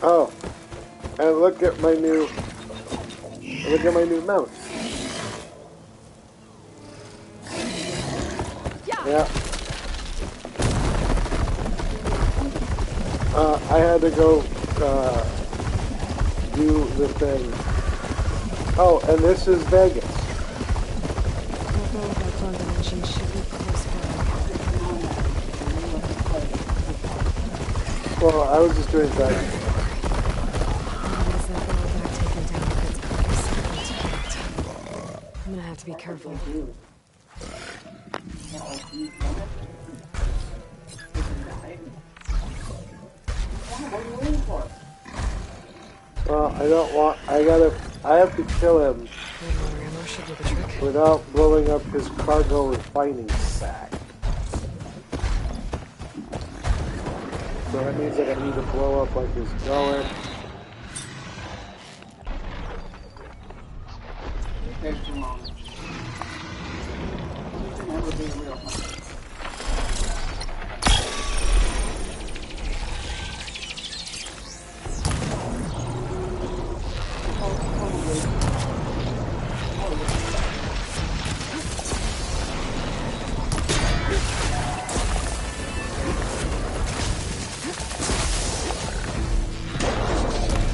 Oh, and look at my new mount. Yeah. I had to go do the thing. Oh, and this is Vegas. Well, I was just doing Vegas. I'm gonna have to be careful. Well, I don't want. I have to kill him without blowing up his cargo refining sack. So that means that I need to blow up like his gullet.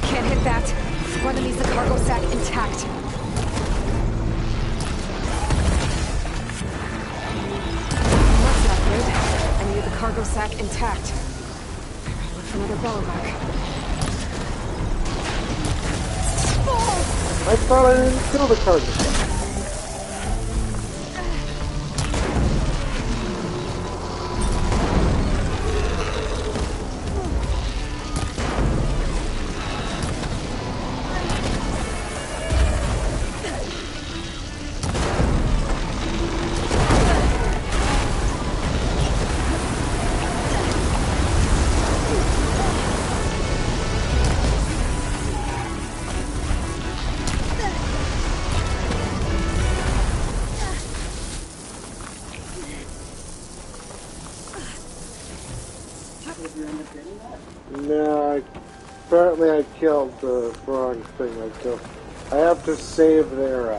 Can't hit that. Squadron needs the cargo sack intact. That's not good. I need the cargo sack intact. Look for another Bellovac. I thought I didn't kill the cargo sack. No, apparently I killed the wrong thing I killed. I have to save their,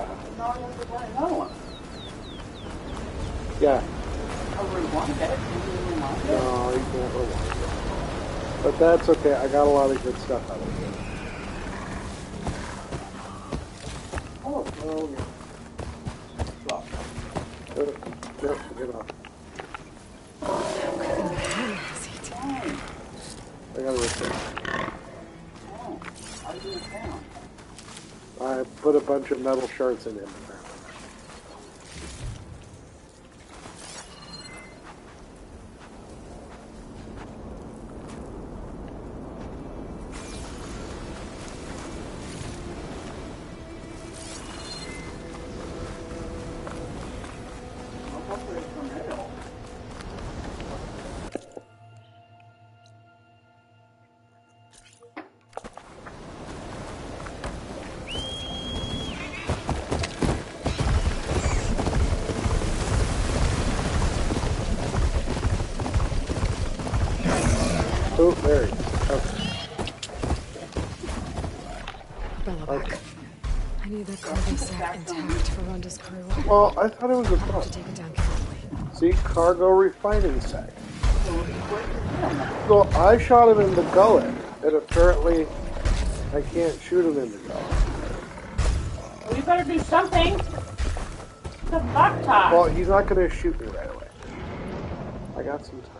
yeah. No, you can't rewind it. But that's okay, I got a lot of good stuff out of it. Yep, get off. I gotta return. I put a bunch of metal shards in him. Oh, there he is. Okay. Bellovac. I need that cargo sack intact for Ronda's crew. Well, I thought it was a I have bug. to take it down carefully. See, cargo refining sack. Well, I shot him in the gullet, and apparently I can't shoot him in the gullet. Well, you better do something. It's a fuck talk. Well, he's not going to shoot me right away. I got some time.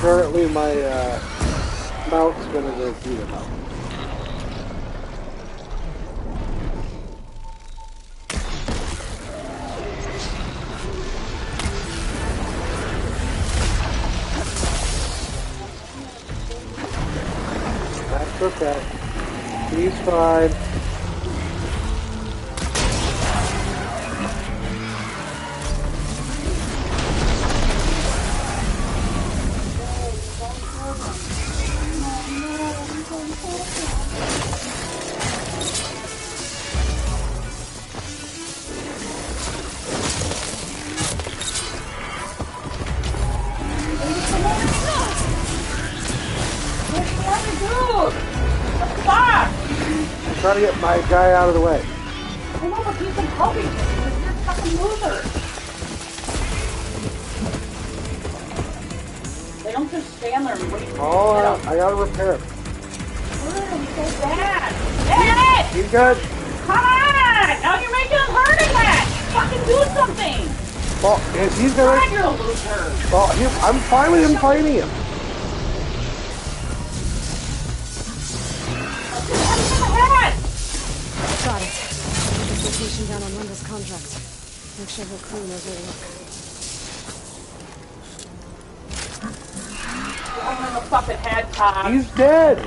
Currently, my mount's gonna go through the mount. That's okay. He's fine. get my guy out of the way. I know, but he's been helping me because you're fucking losers. They don't just stand there and wait. Oh, I gotta repair it. I'm so bad. Hey! You good? Come on! Now you're making him hurt again! Fucking do something! Well, if he's God, gonna... you're a loser! Well, I'm fine with him fighting him. Got it. Put this location down on Linda's contract. Make sure her crew knows where to look. I'm in the fucking head, Todd. He's dead.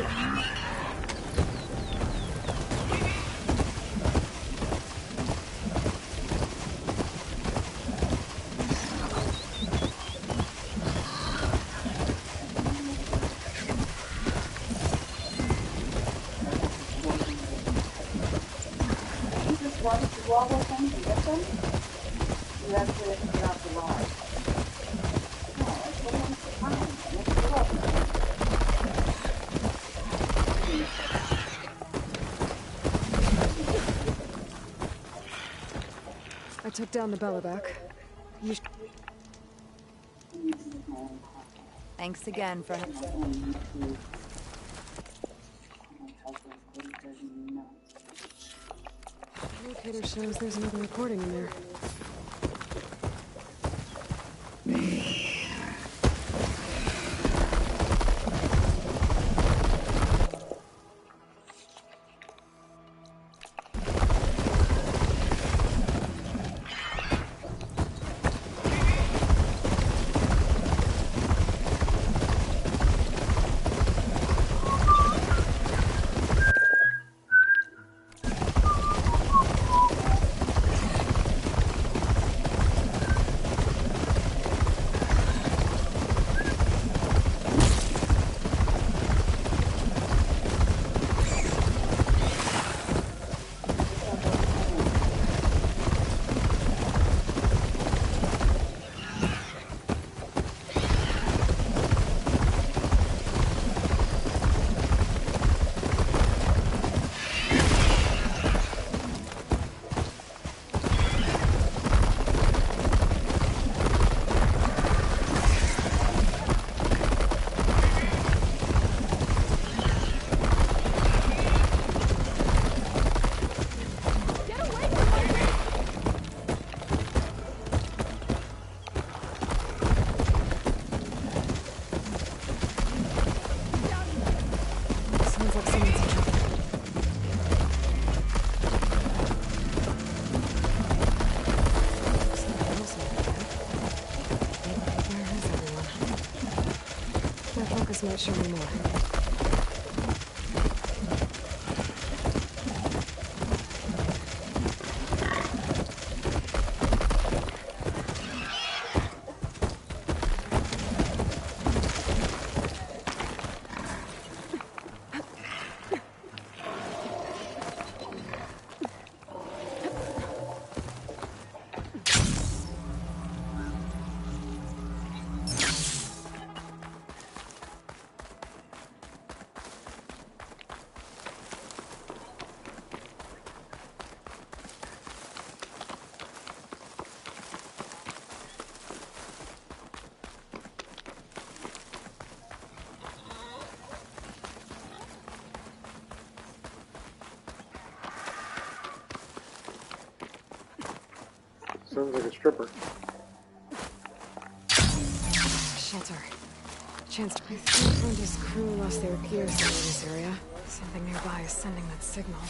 You just run through all those things and get them? You actually have to get out the ride. No, that's the one that's fine. Let's go up. I took down the Bellaback. You Thanks again for locator shows there's another recording in there. Sounds like someone's in trouble. Something else over there. Where is everyone? My focus might show me more. Sounds like a stripper. Shelter. Chance to... I think Linda's crew lost their gear somewhere in this area. Something nearby is sending that signal.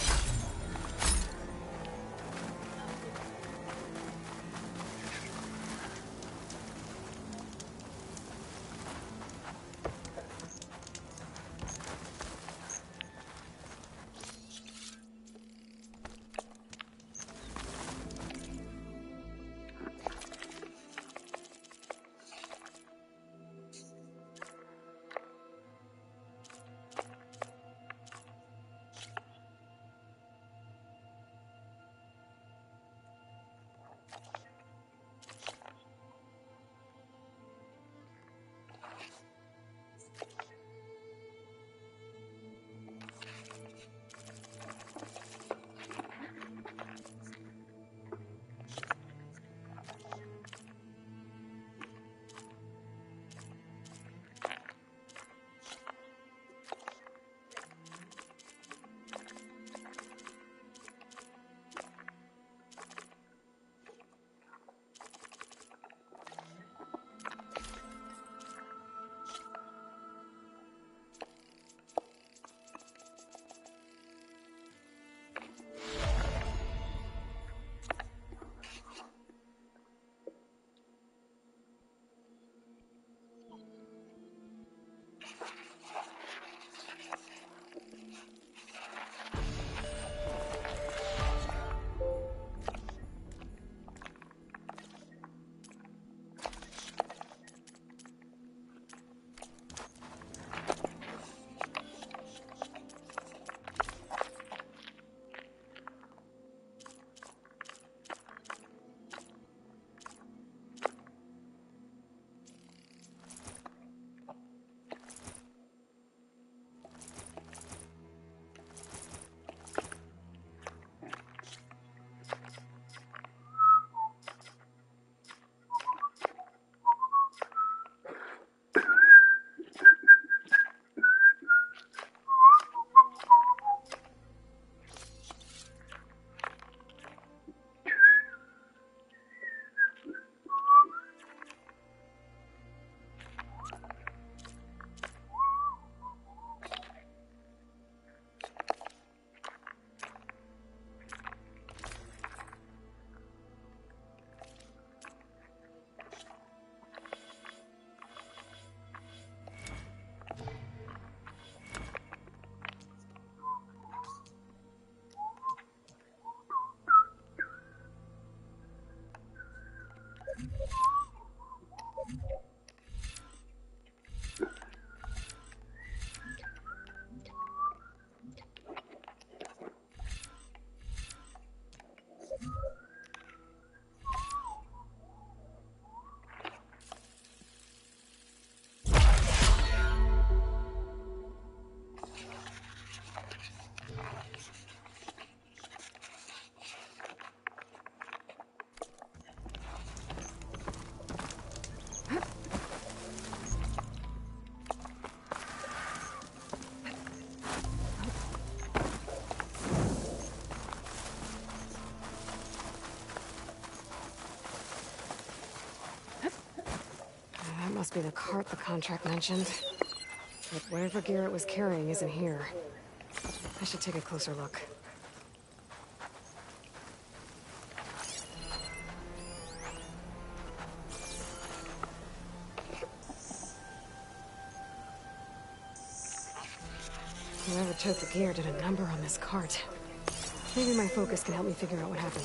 Must be the cart the contract mentioned. But whatever gear it was carrying isn't here. I should take a closer look. Whoever took the gear did a number on this cart. Maybe my focus can help me figure out what happened.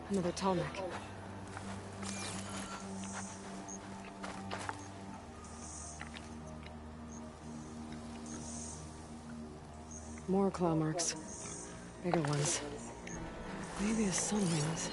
Another tall neck. More claw marks. Bigger ones. Maybe a sunwing's.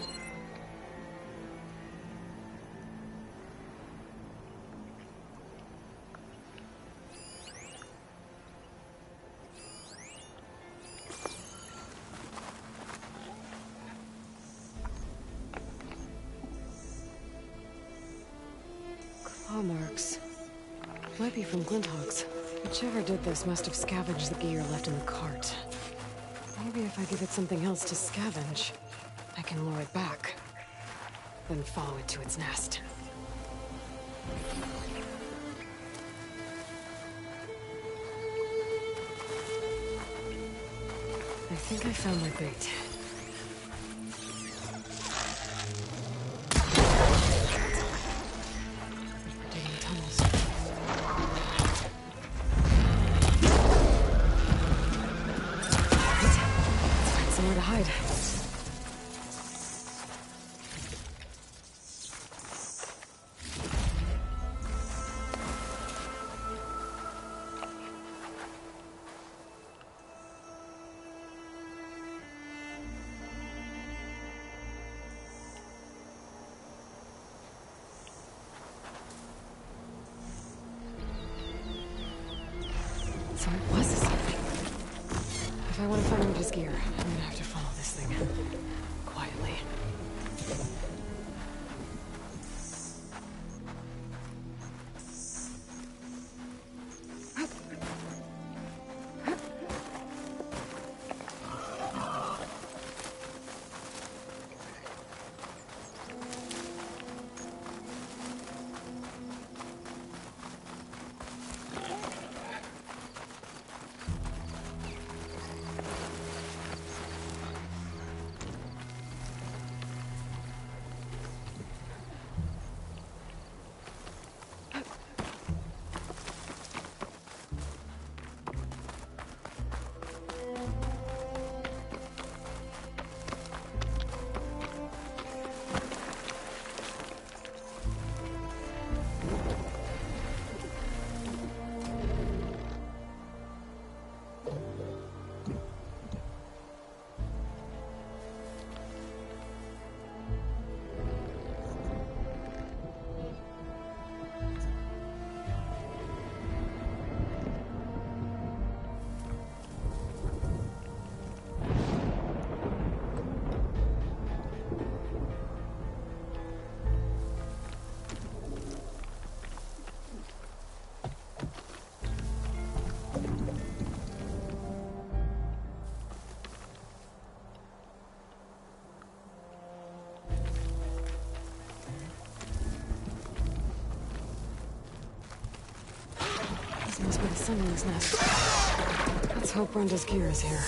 Claw marks. Might be from Glinthawks. Whichever did this must have scavenged the gear left in the cart. Maybe if I give it something else to scavenge, I can lure it back. Then follow it to its nest. I think I found my bait. We're digging tunnels. Let's find somewhere to hide. So it was a something. If I want to find Oda's gear, I'm gonna have to follow this thing. Quietly. This must be the Sunwing's nest. Let's hope Brenda's gear is here.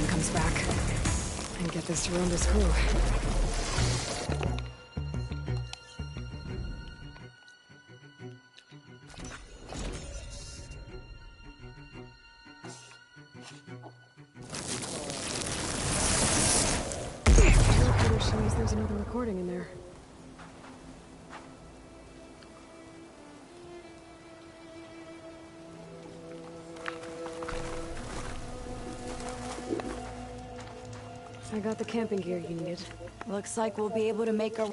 comes back. And get this to Rhonda's crew. Recorder shows there's another recording in there. I got the camping gear you needed. Looks like we'll be able to make a...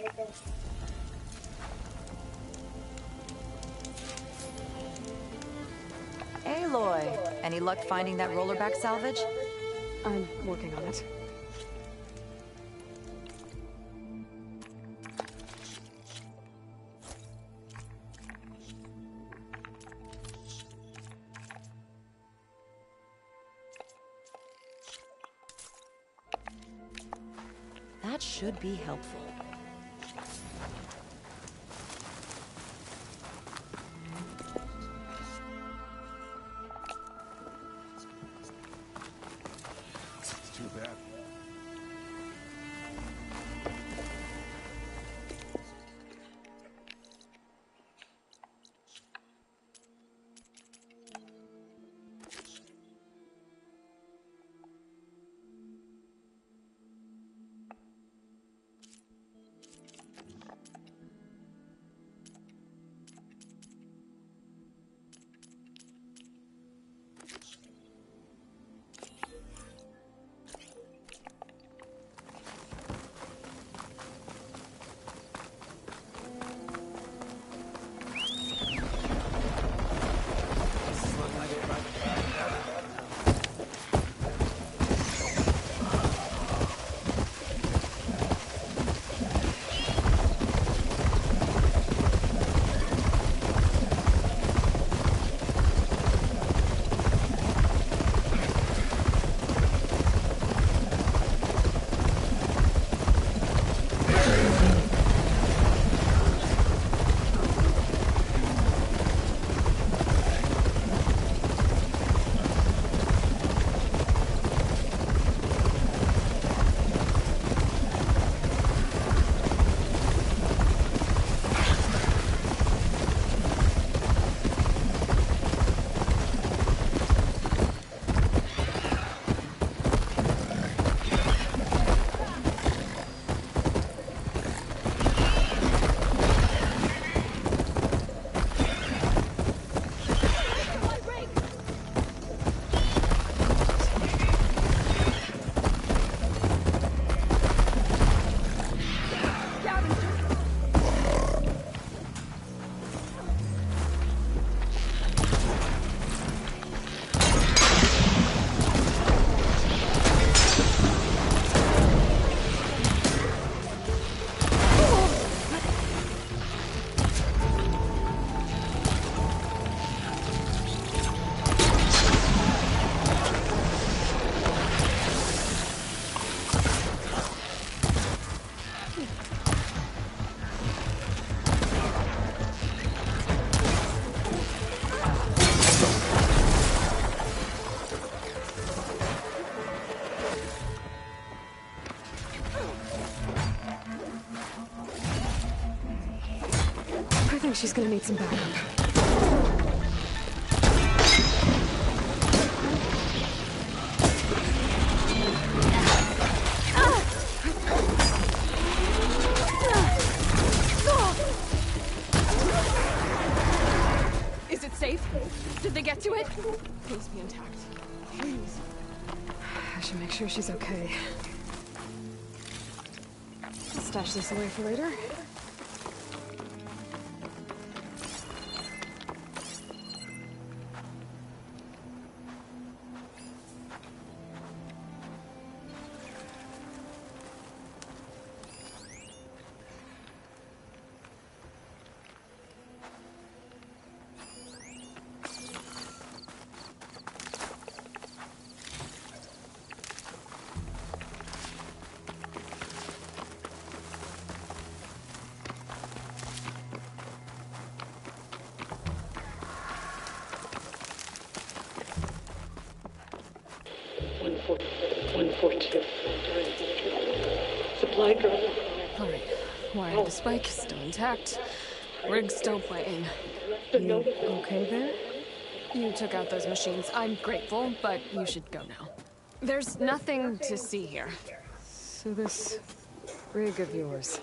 Aloy! Any luck finding that rollerback salvage? I'm working on it. That should be helpful. Too bad. I think she's gonna need some backup. Is it safe? Did they get to it? Please be intact. Please. I should make sure she's okay. I'll stash this away for later. unfortunate. Supply drop. Alright. Wire the spike, still intact. Rig still playing. You okay there? You took out those machines. I'm grateful, but you should go now. There's nothing to see here. So this rig of yours,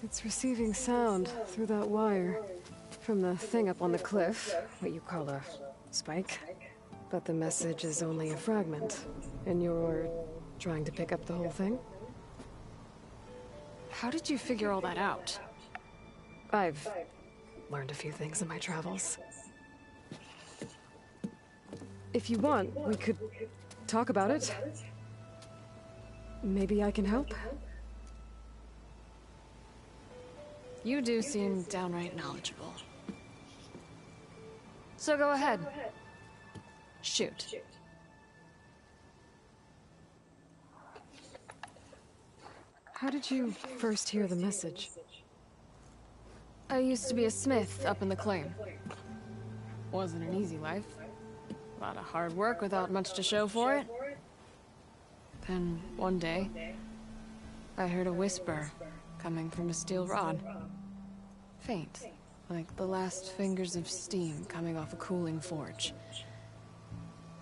it's receiving sound through that wire from the thing up on the cliff, what you call a spike. But the message is only a fragment, and you're trying to pick up the whole thing? How did you figure all that out? I've learned a few things in my travels. If you want, we could talk about it. Maybe I can help? You do seem downright knowledgeable. So go ahead. Shoot. How did you first hear the message? I used to be a smith up in the claim. Wasn't an easy life. A lot of hard work without much to show for it. Then, one day, I heard a whisper coming from a steel rod. Faint, like the last fingers of steam coming off a cooling forge.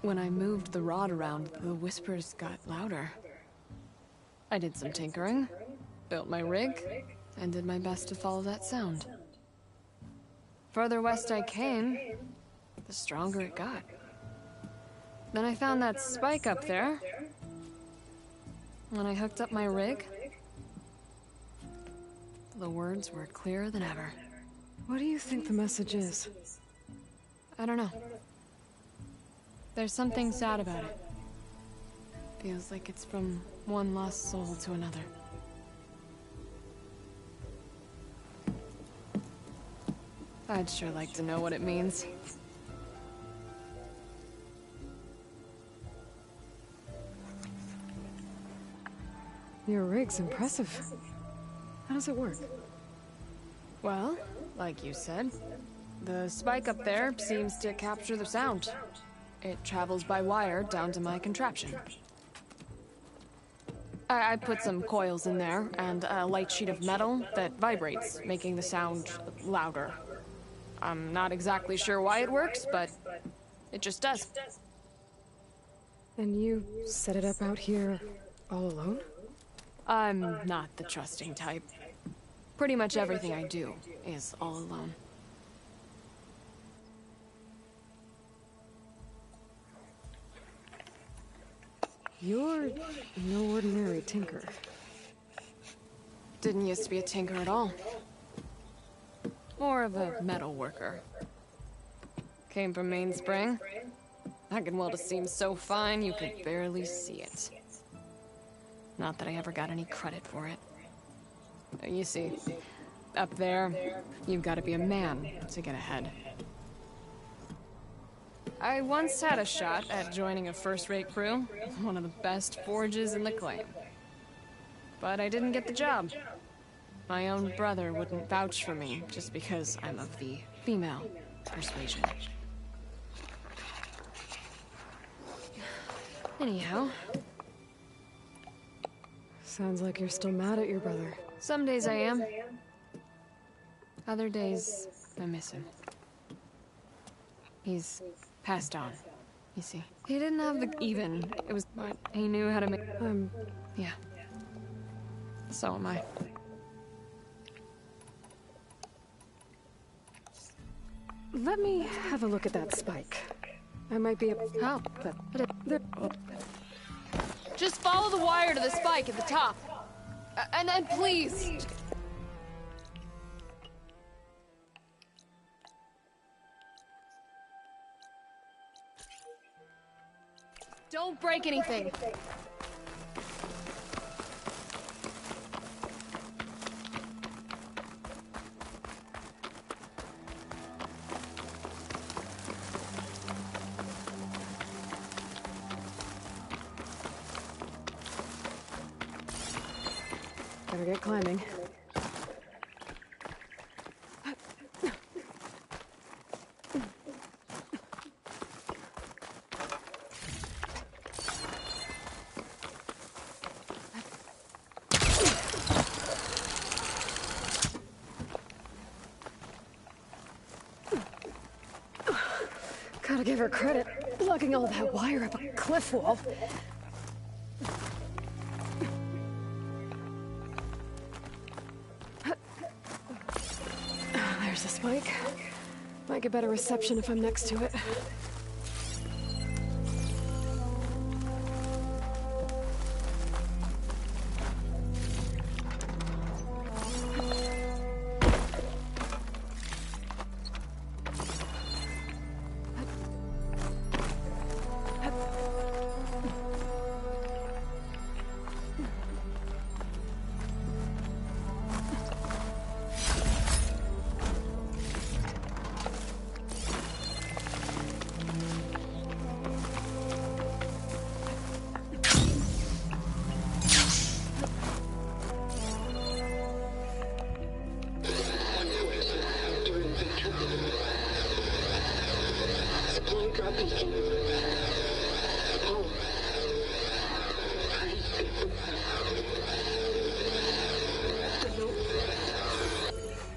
When I moved the rod around, the whispers got louder. I did some tinkering, built my rig, and did my best to follow that sound. Further west I came, the stronger it got. Then I found that spike up there. When I hooked up my rig, the words were clearer than ever. What do you think the message is? I don't know. There's something sad about it. Feels like it's from one lost soul to another. I'd sure like to know what it means. Your rig's impressive. How does it work? Well, like you said, the spike up there seems to capture the sound. It travels by wire down to my contraption. I put some coils in there and a light sheet of metal that vibrates, making the sound louder. I'm not exactly sure why it works, but it just does. And you set it up out here all alone? I'm not the trusting type. Pretty much everything I do is all alone. You're no ordinary tinker. Didn't used to be a tinker at all. More of a metal worker. Came from Mainspring. I can weld a seam so fine you could barely see it. Not that I ever got any credit for it. You see, up there, you've got to be a man to get ahead. I once had a shot at joining a first-rate crew, one of the best forges in the claim. But I didn't get the job. My own brother wouldn't vouch for me just because I'm of the female persuasion. Anyhow. Sounds like you're still mad at your brother. Some days I am. Other days, I miss him. He's passed on, you see. He didn't have the even. It was, but he knew how to make... Yeah. So am I. Let me have a look at that spike. I might be able to help, but Just follow the wire to the spike at the top. And then please... Don't break anything. better get climbing. Gotta give her credit, lugging all that wire up a cliff wall. There's the spike. Might get better reception if I'm next to it.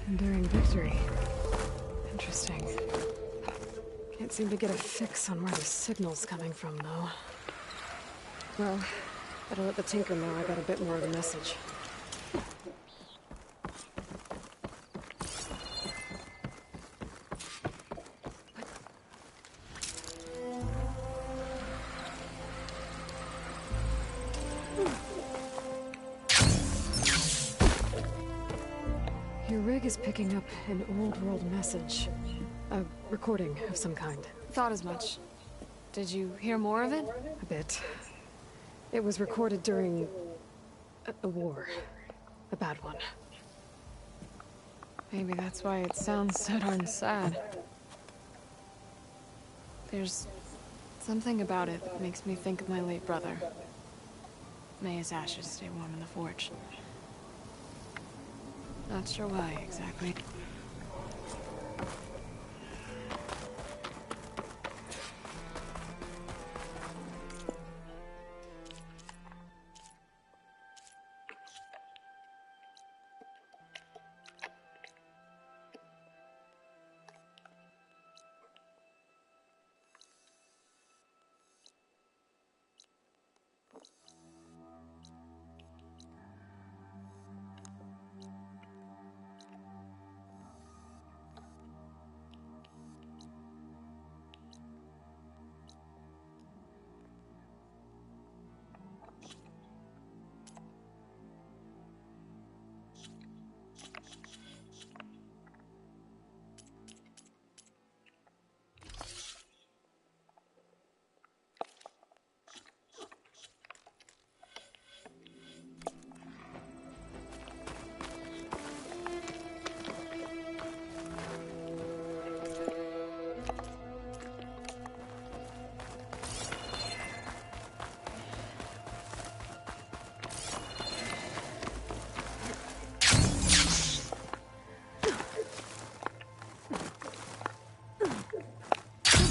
Enduring victory. Interesting. Can't seem to get a fix on where the signal's coming from, though. Well, better let the Tinker know I got a bit more of the message. Your rig is picking up an old world message. A recording of some kind. Thought as much. Did you hear more of it? A bit. It was recorded during a war. A bad one. Maybe that's why it sounds so darn sad. There's something about it that makes me think of my late brother. May his ashes stay warm in the forge. Not sure why, exactly.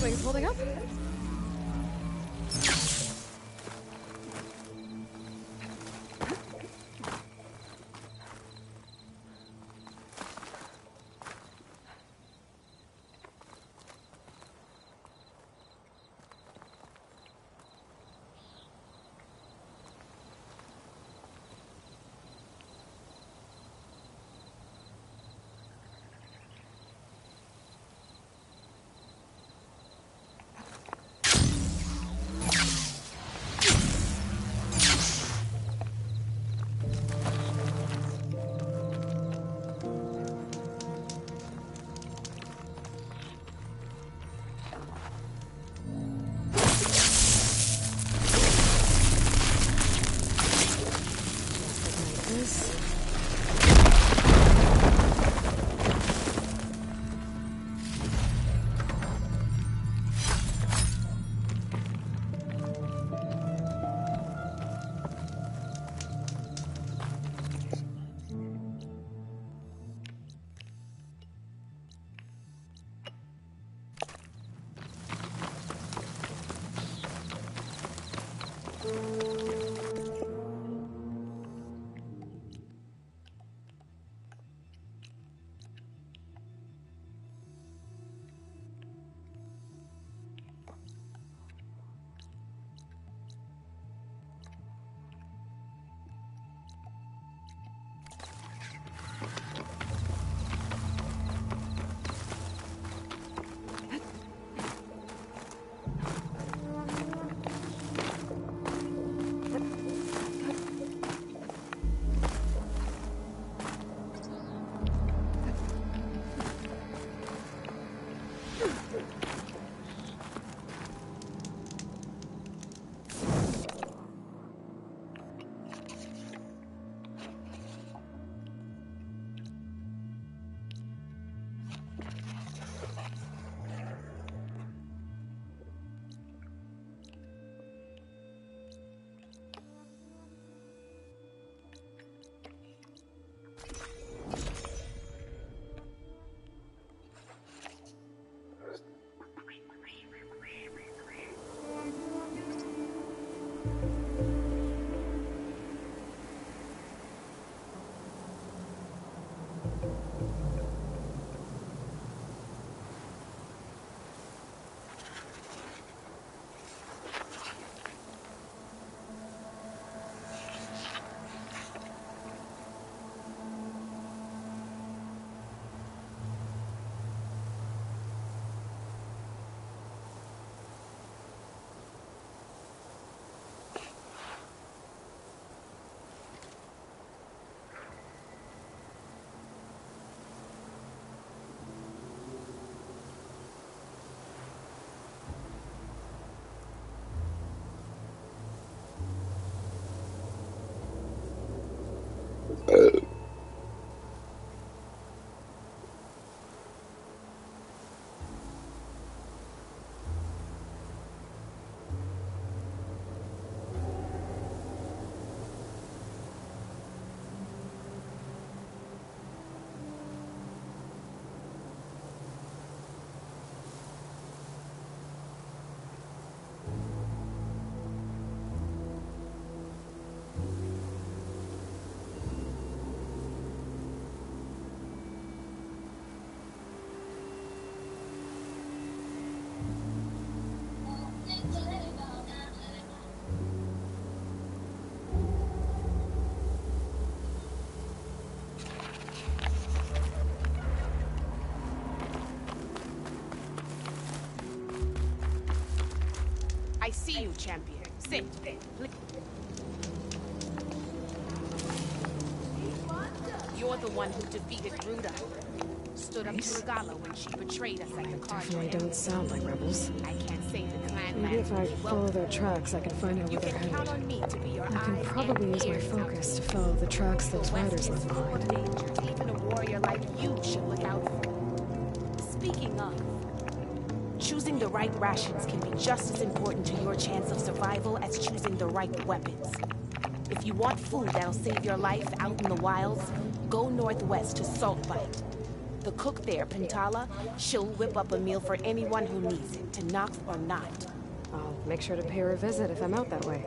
Wings holding up? see you, champion. Sit. You're the one who defeated Gruda. Stood up to Regala when she betrayed us at the card. Definitely don't sound like rebels. I can't say the clan Maybe if I lands follow well. their tracks, I can find out You where they're can count headed. on me to be your I can eyes probably and use my ears focus out to follow the tracks there. those The West riders is left full of behind. dangers even a warrior like you should look out for. Speaking of, choosing the right rations can be just as important to your chance of survival as choosing the right weapons. If you want food that'll save your life out in the wilds, go northwest to Saltbite. The cook there, Pintala, she'll whip up a meal for anyone who needs it, to Nox or not. I'll make sure to pay her a visit if I'm out that way.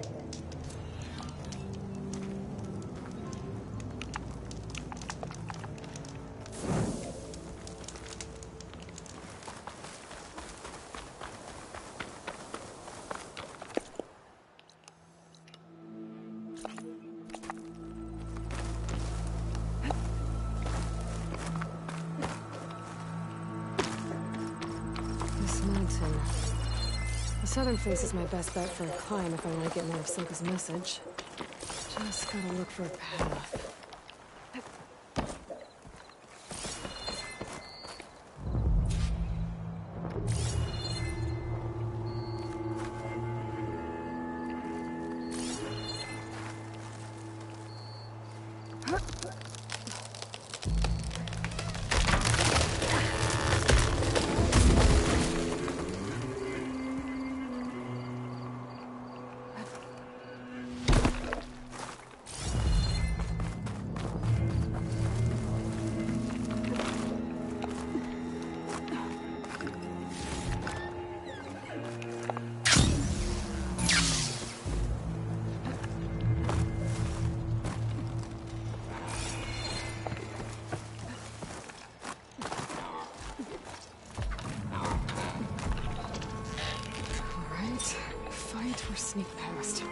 This mountain. The southern face is my best bet for a climb if I want to get more of Silka's message. Just gotta look for a path. Alright, fight or sneak past.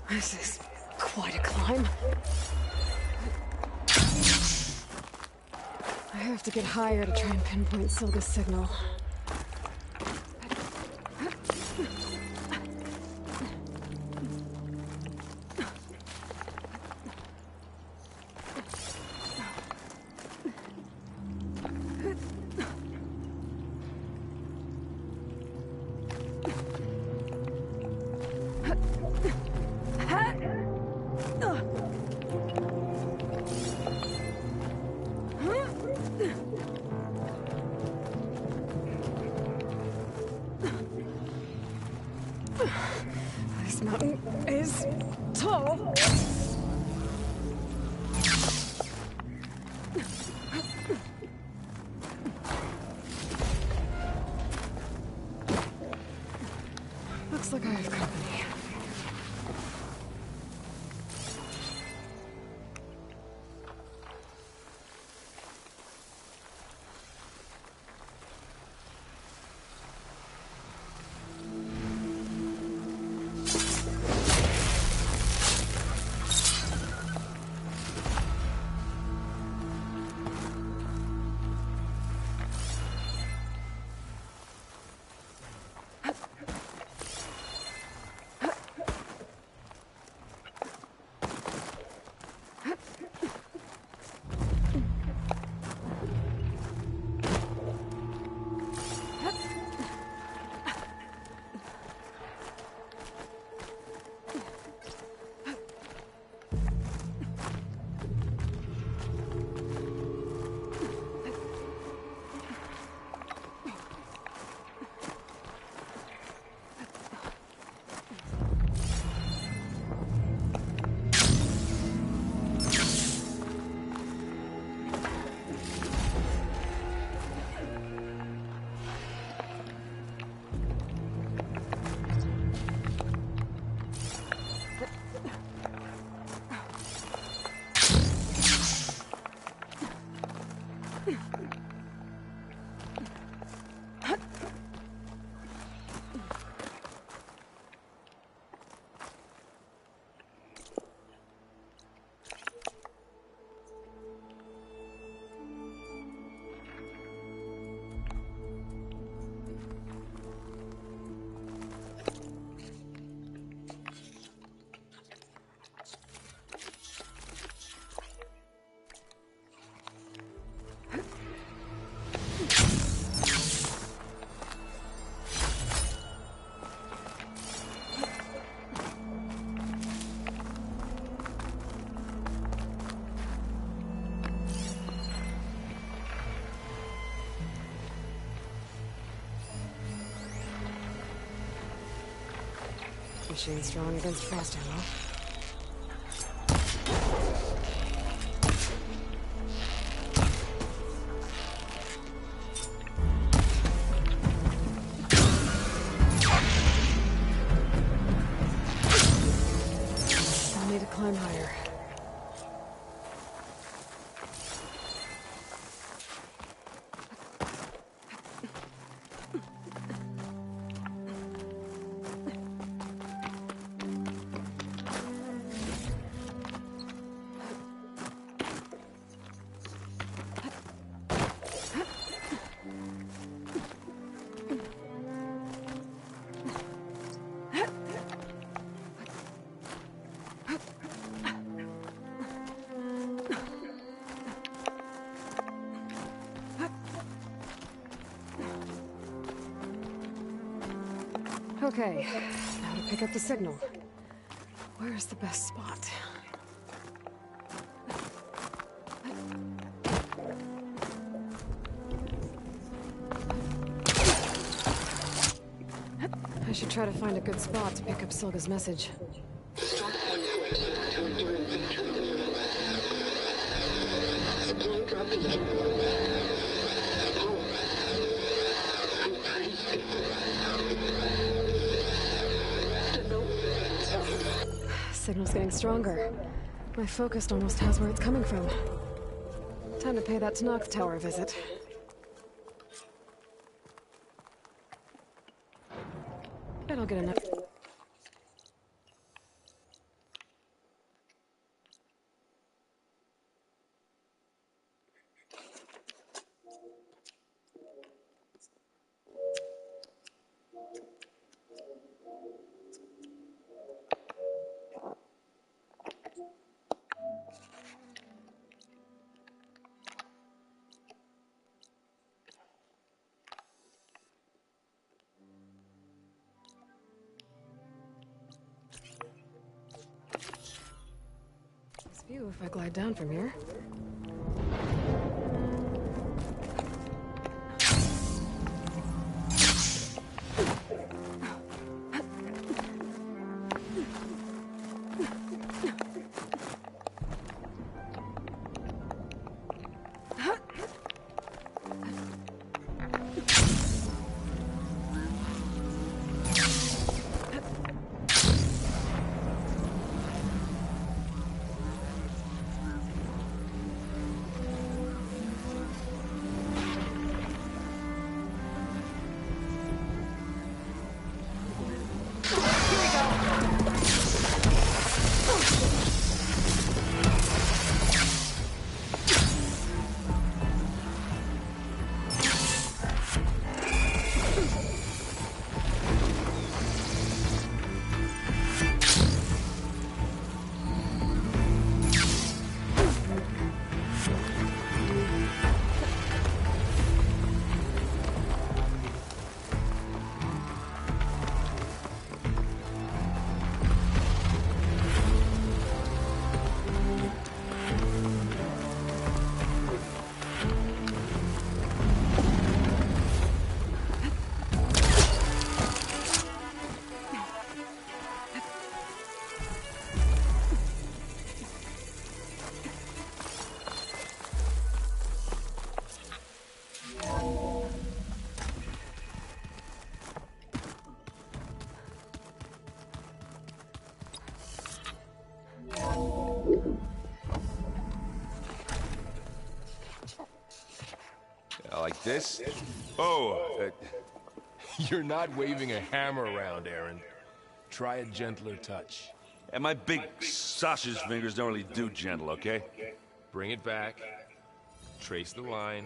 This is quite a climb. I have to get higher to try and pinpoint Silga's signal. is tall. Looks like I have company. Machine strong against frost ammo. I need to climb higher. Okay, now to pick up the signal. Where's the best spot? I should try to find a good spot to pick up Silga's message. Signal's getting stronger. My focus almost has where it's coming from. Time to pay that Tenakth Tower a visit. Bet I'll get enough. View if I glide down from here. Like this? Oh, you're not waving a hammer around, Aaron. Try a gentler touch. And my big sausage fingers don't really do gentle, okay? Bring it back. Trace the line.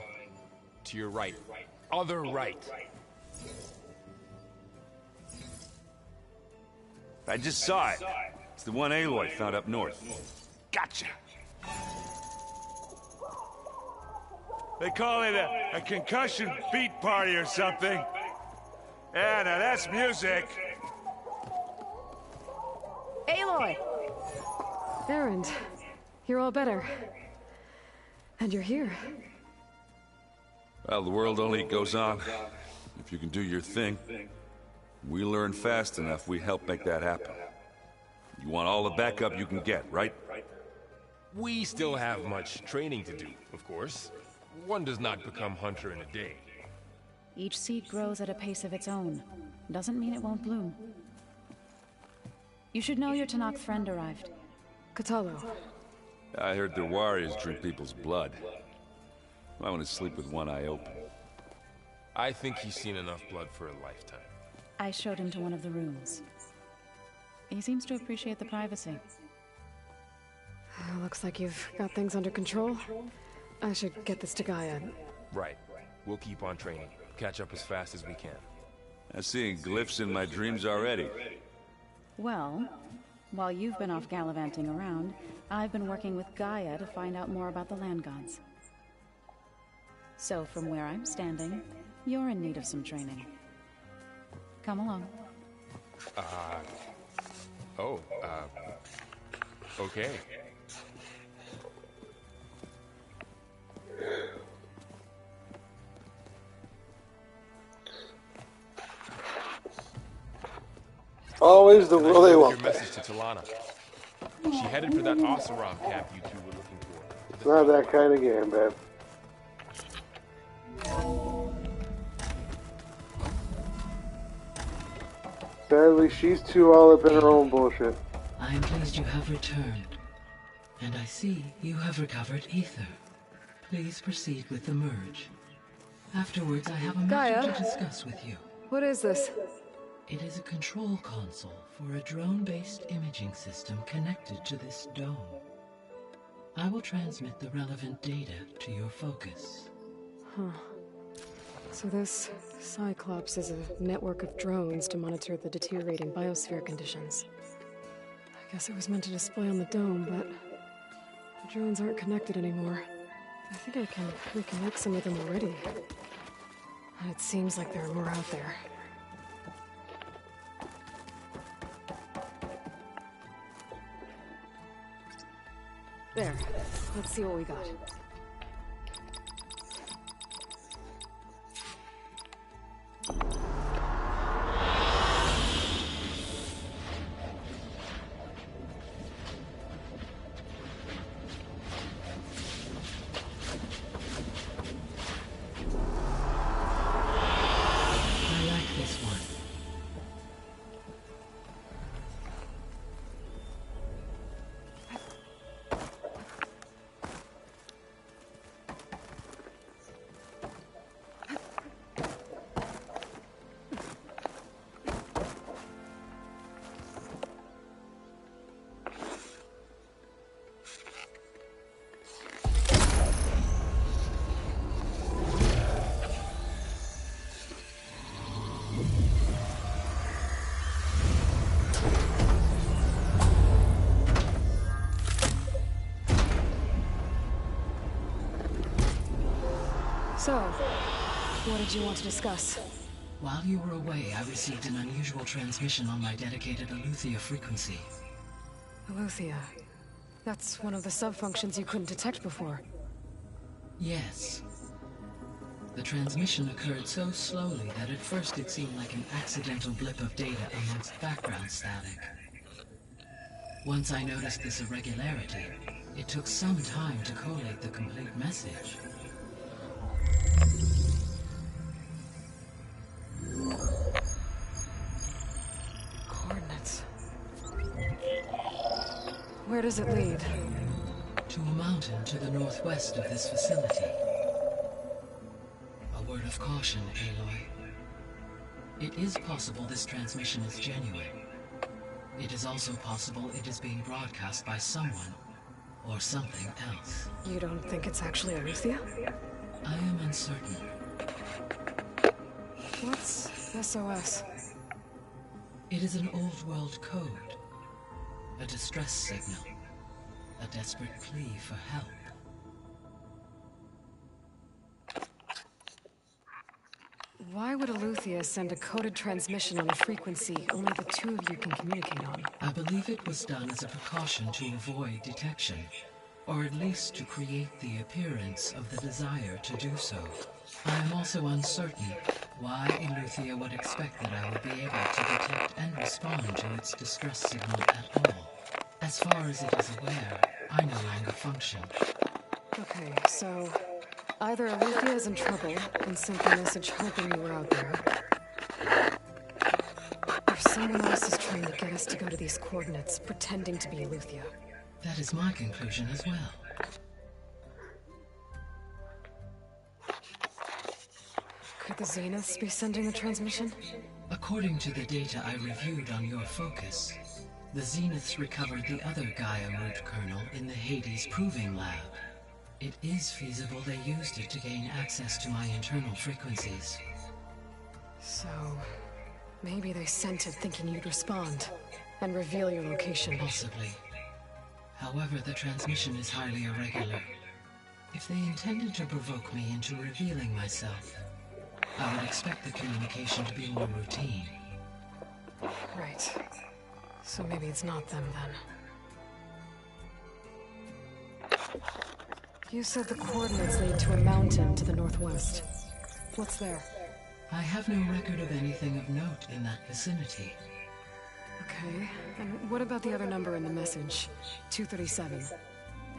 To your right. Other right. I just saw it. It's the one Aloy found up north. Gotcha! They call it a concussion beat party or something. Yeah, now that's music. Aloy! Erend, you're all better. And you're here. Well, the world only goes on if you can do your thing. We learn fast enough, we help make that happen. You want all the backup you can get, right? We still have much training to do, of course. One does not become hunter in a day. Each seed grows at a pace of its own. Doesn't mean it won't bloom. You should know your Tenakth friend arrived. Kotallo. I heard their warriors drink people's blood. I want to sleep with one eye open. I think he's seen enough blood for a lifetime. I showed him to one of the rooms. He seems to appreciate the privacy. Looks like you've got things under control. I should get this to Gaia. Right. We'll keep on training. Catch up as fast as we can. I'm seeing glyphs in my dreams already. Well, while you've been off gallivanting around, I've been working with Gaia to find out more about the land gods. So from where I'm standing, you're in need of some training. Come along. Okay. Always the rule they Your want. message to Talana. She headed for that Oseram camp you two were looking for. It's not that kind of game, babe. Sadly, she's too all up in her own bullshit. I am pleased you have returned. And I see you have recovered ether. Please proceed with the merge. Afterwards, I have a matter Gaia? to discuss with you. What is this? It is a control console for a drone-based imaging system connected to this dome. I will transmit the relevant data to your focus. So this Cyclops is a network of drones to monitor the deteriorating biosphere conditions. I guess it was meant to display on the dome, but the drones aren't connected anymore. I think I can reconnect some of them already. And it seems like there are more out there. There. Let's see what we got. I like this one. So, what did you want to discuss? While you were away, I received an unusual transmission on my dedicated Aletheia frequency. Aletheia. That's one of the sub-functions you couldn't detect before. Yes. The transmission occurred so slowly that at first it seemed like an accidental blip of data amongst background static. Once I noticed this irregularity, it took some time to collate the complete message. Coordinates. Where does it lead? To a mountain to the northwest of this facility. A word of caution, Aloy. It is possible this transmission is genuine. It is also possible it is being broadcast by someone or something else. You don't think it's actually Aletheia? I am uncertain. What's SOS? It is an old world code. A distress signal. A desperate plea for help. Why would Aletheia send a coded transmission on a frequency only the two of you can communicate on? I believe it was done as a precaution to avoid detection, or at least to create the appearance of the desire to do so. I am also uncertain why Aletheia would expect that I would be able to detect and respond to its distress signal at all. As far as it is aware, I no longer function. Okay, so either Aletheia is in trouble and sent the message hoping you were out there, or someone else is trying to get us to go to these coordinates, pretending to be Aletheia. That is my conclusion as well. Could the Zeniths be sending the transmission? According to the data I reviewed on your focus, the Zeniths recovered the other Gaia root kernel in the Hades Proving Lab. It is feasible they used it to gain access to my internal frequencies. So, maybe they sent it thinking you'd respond and reveal your location. Possibly. However, the transmission is highly irregular. If they intended to provoke me into revealing myself, I would expect the communication to be more routine. Right. So maybe it's not them then. You said the coordinates lead to a mountain to the northwest. What's there? I have no record of anything of note in that vicinity. Okay, and what about the other number in the message? 237.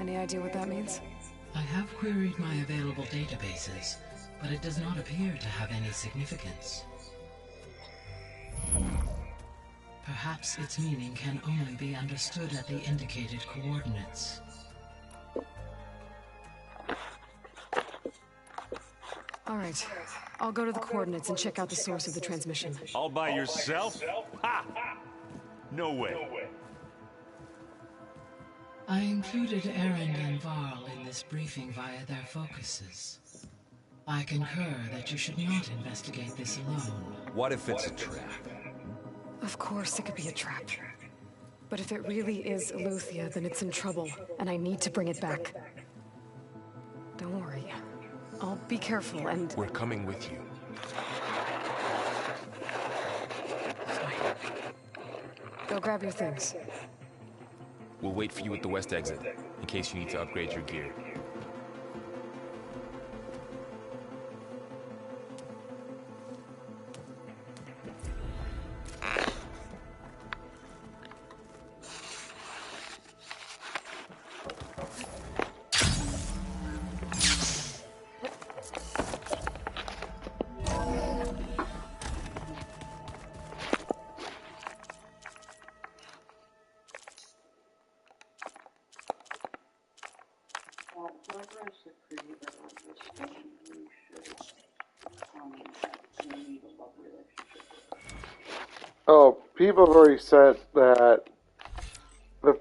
Any idea what that means? I have queried my available databases, but it does not appear to have any significance. Perhaps its meaning can only be understood at the indicated coordinates. All right, I'll go to the coordinates and check out the source of the transmission. All by yourself? Ha! No way. I included Erend and Varl in this briefing via their focuses. I concur that you should not investigate this alone. What if it's a trap? Of course it could be a trap. But if it really is Aletheia, then it's in trouble, and I need to bring it back. Don't worry. I'll be careful and... We're coming with you. Fine. Go grab your things. We'll wait for you at the west exit, in case you need to upgrade your gear. Oh, people have already said that the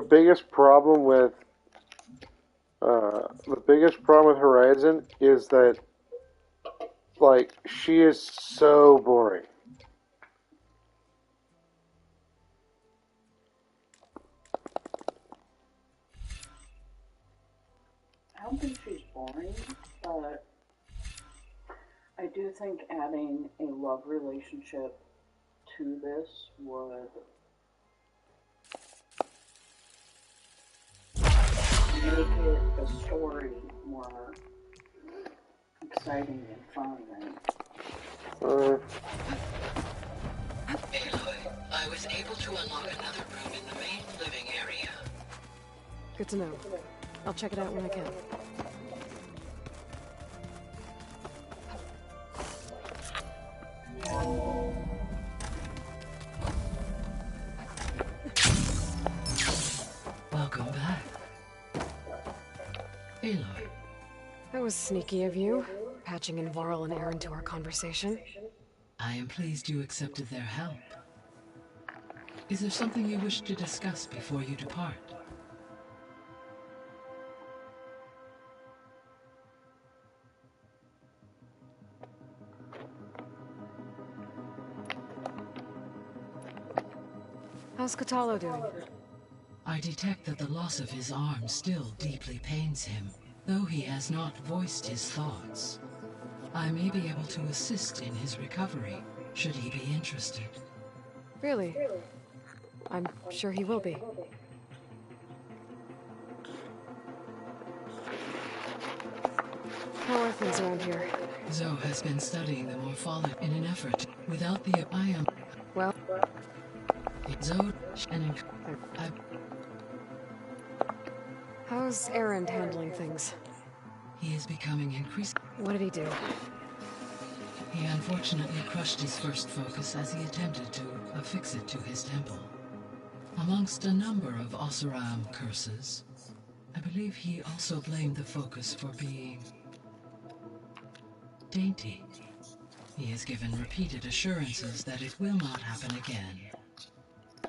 biggest problem with Horizon is that, like, she is so boring. I don't think she's boring, but I do think adding a love relationship to this would make it a story more exciting and fun. Aloy, I was able to unlock another room in the main living area. Good to know. I'll check it out when I can. Welcome back. Aloy. That was sneaky of you, patching in Varl and Aaron to our conversation. I am pleased you accepted their help. Is there something you wish to discuss before you depart? How's Kotallo doing? I detect that the loss of his arm still deeply pains him, though he has not voiced his thoughts. I may be able to assist in his recovery, should he be interested. Really? I'm sure he will be. How are things around here? Zoe has been studying the morphology in an effort without the I am. Well, Zoe and how's Aaron handling things? He is becoming increasingly. What did he do? He unfortunately crushed his first focus as he attempted to affix it to his temple. Amongst a number of Oseram curses, I believe he also blamed the focus for being dainty. He has given repeated assurances that it will not happen again.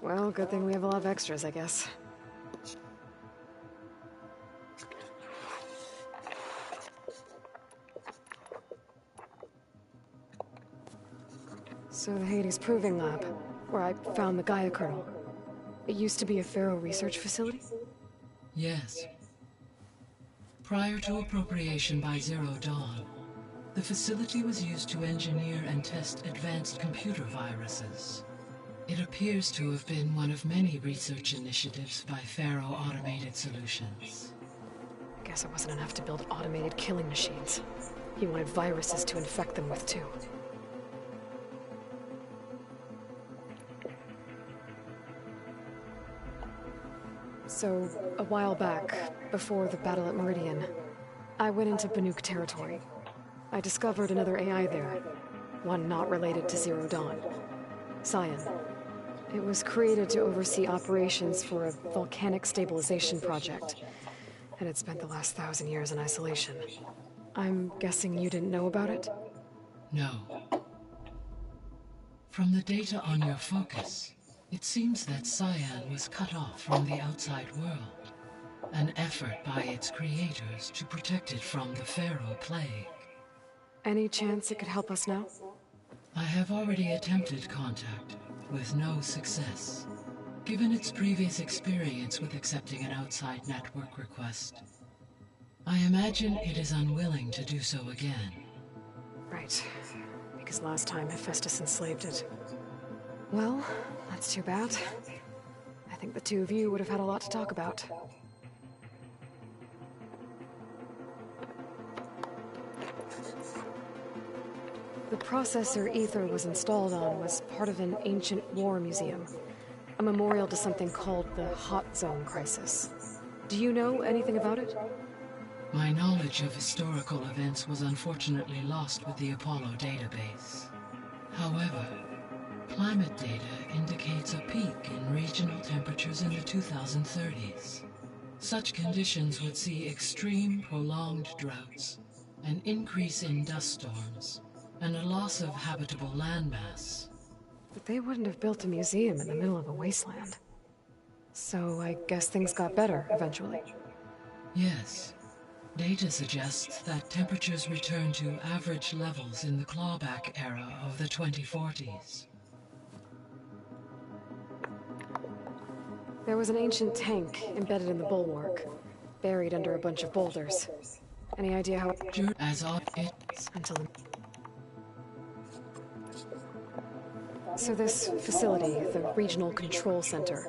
Well, good thing we have a lot of extras, I guess. So the Hades Proving Lab, where I found the Gaia kernel. It used to be a Pharaoh research facility? Yes. Prior to appropriation by Zero Dawn, the facility was used to engineer and test advanced computer viruses. It appears to have been one of many research initiatives by Pharaoh Automated Solutions. I guess it wasn't enough to build automated killing machines. He wanted viruses to infect them with, too. So, a while back, before the battle at Meridian, I went into Banuk territory. I discovered another AI there, one not related to Zero Dawn. Cyan. It was created to oversee operations for a volcanic stabilization project, and it spent the last 1,000 years in isolation. I'm guessing you didn't know about it? No. From the data on your focus, it seems that Cyan was cut off from the outside world, an effort by its creators to protect it from the Pharaoh Plague. Any chance it could help us now? I have already attempted contact, with no success. Given its previous experience with accepting an outside network request, I imagine it is unwilling to do so again. Right. Because last time Hephaestus enslaved it. Well, that's too bad. I think the two of you would have had a lot to talk about. The processor Ether was installed on was part of an ancient war museum. A memorial to something called the Hot Zone Crisis. Do you know anything about it? My knowledge of historical events was unfortunately lost with the Apollo database. However, climate data indicates a peak in regional temperatures in the 2030s. Such conditions would see extreme, prolonged droughts, an increase in dust storms, and a loss of habitable landmass. But they wouldn't have built a museum in the middle of a wasteland. So I guess things got better eventually. Yes. Data suggests that temperatures returned to average levels in the clawback era of the 2040s. There was an ancient tank embedded in the bulwark, buried under a bunch of boulders. Any idea how it... As all it... Until... So this facility, the Regional Control Center,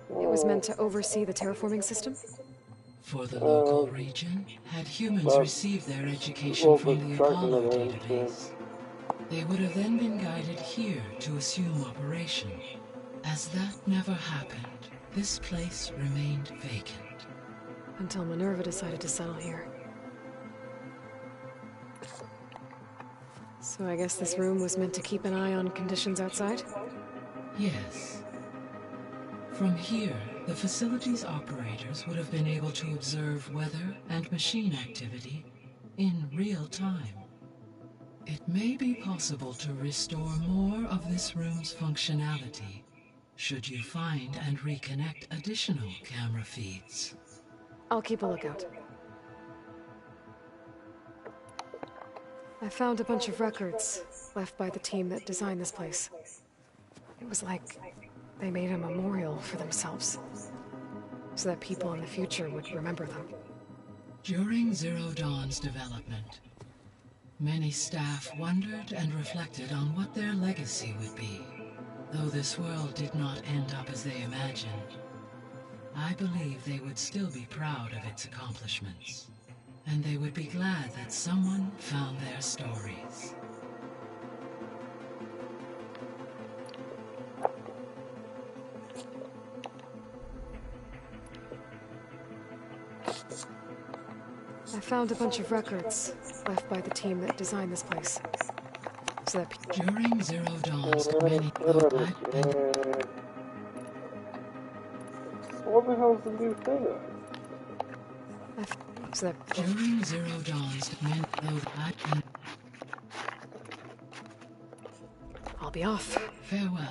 it was meant to oversee the terraforming system? For the local region, had humans received their education from the Apollo database, they would have then been guided here to assume operation. As that never happened, this place remained vacant. Until Minerva decided to settle here. So I guess this room was meant to keep an eye on conditions outside? Yes. From here, the facility's operators would have been able to observe weather and machine activity in real time. It may be possible to restore more of this room's functionality should you find and reconnect additional camera feeds. I'll keep a lookout. I found a bunch of records left by the team that designed this place. It was like they made a memorial for themselves, so that people in the future would remember them. During Zero Dawn's development, many staff wondered and reflected on what their legacy would be. Though this world did not end up as they imagined, I believe they would still be proud of its accomplishments, and they would be glad that someone found their stories. I found a bunch of records left by the team that designed this place. So that during Zero Dawn's many What the hell's the new thing? So that during Zero Dawn's many I'll be off. Farewell.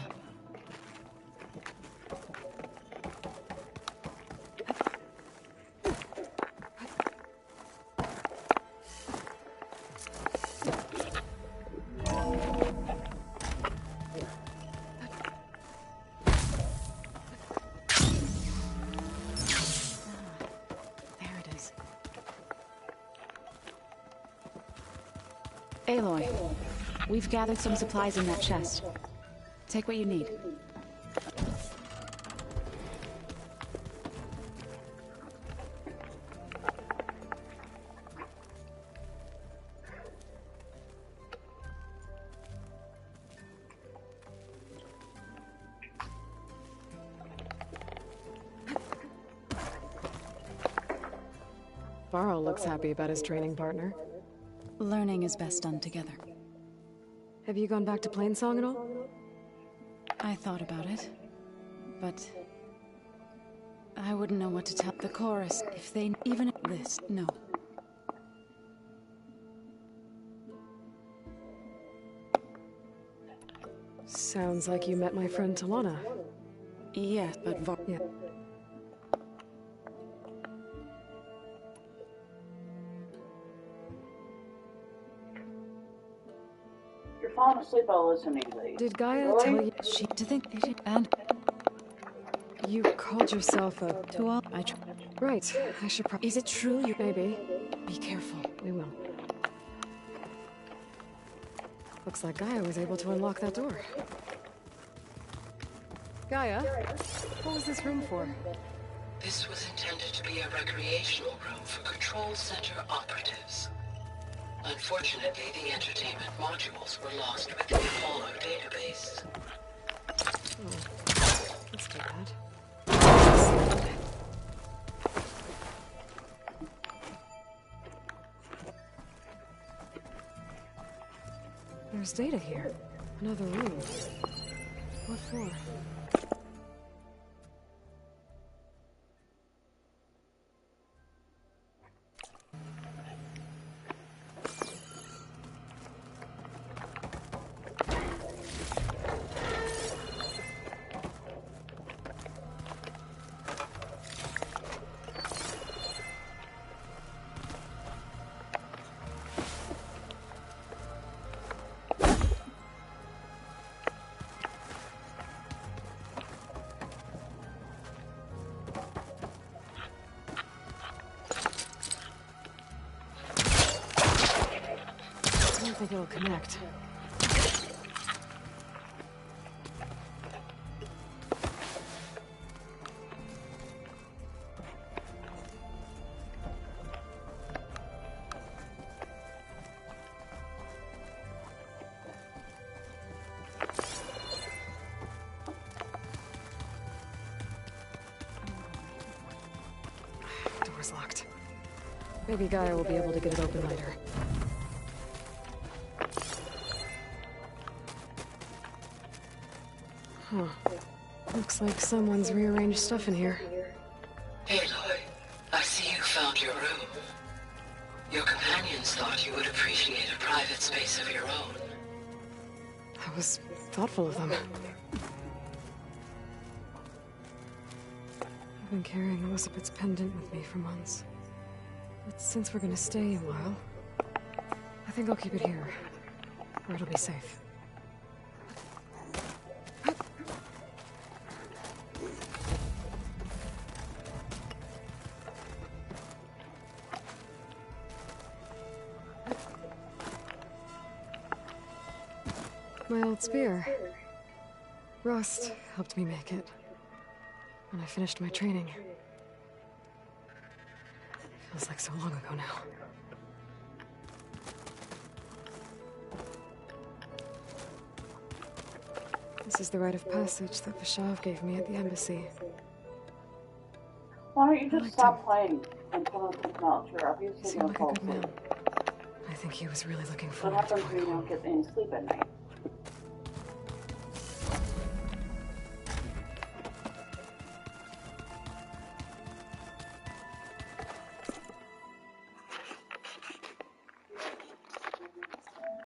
Aloy, we've gathered some supplies in that chest. Take what you need. Varl looks happy about his training partner. Learning is best done together. Have you gone back to Plainsong at all? I thought about it, but I wouldn't know what to tell the chorus if they even this. No. Sounds like you met my friend Talana. Yeah, but yeah. Falling asleep while listening to these. Did Gaia really? tell you she to think and you called yourself a to all I right? I should probably. Is it true? You maybe. Be careful. We will. Looks like Gaia was able to unlock that door. Gaia, what was this room for? This was intended to be a recreational room for Control Center operatives. Unfortunately, the entertainment modules were lost with the Apollo database. Oh, that's too bad. There's data here. Another room. What for? I don't think it'll connect. Door's locked. Maybe Gaia will be able to get it open later. Huh. Looks like someone's rearranged stuff in here. Aloy, I see you found your room. Your companions thought you would appreciate a private space of your own. That was thoughtful of them. I've been carrying Elizabeth's pendant with me for months. But since we're gonna stay a while, I think I'll keep it here, where it'll be safe. My old spear. Rust helped me make it when I finished my training. Feels like so long ago now. This is the rite of passage that Vashav gave me at the embassy. Why don't you just stop playing and put on something else? You're obviously Seemed gonna like a fall good asleep. man. I think he was really looking What forward to happens when going you home. don't get any sleep at night?